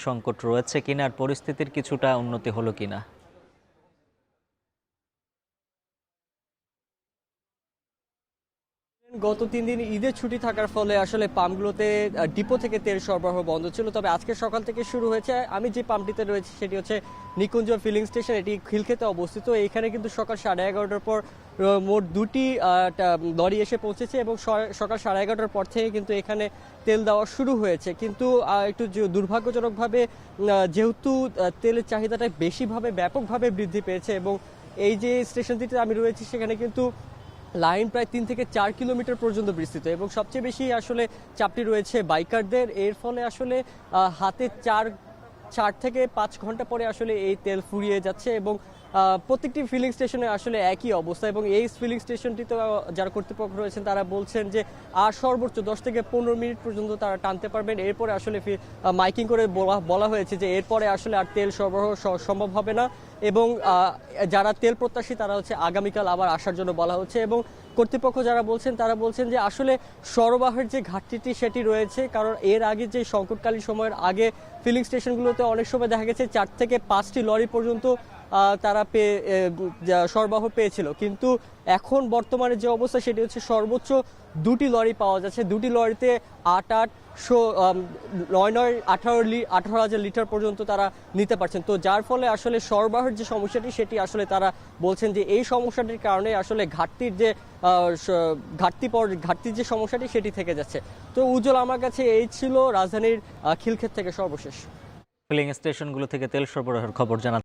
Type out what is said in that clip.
সংকট রয়েছে কিনা আর পরিস্থিতির কিছুটা উন্নতি হলো কিনা? গত ৩ দিন ঈদের ছুটি থাকার ফলে আসলে পাম্পগুলোতে ডিপো থেকে তেল সরবরাহ বন্ধ ছিল। তবে আজকে সকাল থেকে শুরু হয়েছে। আমি যে পাম্পটিতে রয়েছি সেটি হচ্ছে নিকুঞ্জ ফিলিং স্টেশন। এটি খিলক্ষেতে অবস্থিত। এইখানে কিন্তু সকাল 11:30টার পর মোট ২টি লরি এসে পৌঁছেছে এবং সকাল 11:30টার পর থেকে কিন্তু এখানে তেল দেওয়া শুরু হয়েছে। কিন্তু একটু দুর্ভাগ্যজনকভাবে যেহেতু তেলের চাহিদাটা বেশিভাবে ব্যাপকভাবে বৃদ্ধি পেয়েছে এবং এই যে স্টেশনটিতে আমি রয়েছি সেখানে কিন্তু লাইন প্রায় ৩ থেকে ৪ কিলোমিটার পর্যন্ত বিস্তৃত এবং সবচেয়ে বেশি আসলে চাপটি রয়েছে বাইকারদের। এর ফলে আসলে হাতে ৪ থেকে ৫ ঘন্টা পরে আসলে এই তেল ফুরিয়ে যাচ্ছে এবং প্রত্যেকটি ফিলিং স্টেশনে আসলে একই অবস্থা এবং এই ফিলিং স্টেশনটিতে যারা কর্তৃপক্ষ রয়েছেন তারা বলছেন যে আর সর্বোচ্চ ১০ থেকে ১৫ মিনিট পর্যন্ত তারা টানতে পারবেন। এরপরে আসলে মাইকিং করে বলা হয়েছে যে এরপরে আসলে আর তেল সরবরাহ সম্ভব হবে না এবং যারা তেল প্রত্যাশী তারা হচ্ছে আগামীকাল আবার আসার জন্য বলা হচ্ছে এবং কর্তৃপক্ষ যারা বলছেন তারা বলছেন যে আসলে সরবরাহের যে ঘাটতিটি সেটি রয়েছে, কারণ এর আগে যে সংকটকালীন সময়ের আগে ফিলিং স্টেশনগুলোতে অনেক সময় দেখা গেছে ৪ থেকে ৫টি লরি পর্যন্ত তারা সরবরাহ পেয়েছিল, কিন্তু এখন বর্তমানে যে অবস্থা সেটি হচ্ছে সর্বোচ্চ ২টি লরি পাওয়া যাচ্ছে। ২টি লরিতে 18,000 লিটার পর্যন্ত তারা নিতে পারছেন। তো যার ফলে আসলে সরবরাহের যে সমস্যাটি সেটি আসলে তারা বলছেন যে এই সমস্যাটির কারণে আসলে ঘাটতির যে সমস্যাটি সেটি থেকে যাচ্ছে। তো উজ্জ্বল, আমার কাছে এই ছিল রাজধানীর খিলক্ষেত থেকে সর্বশেষ। ফিলিং স্টেশনগুলো থেকে তেল সরবরাহের খবর জানা।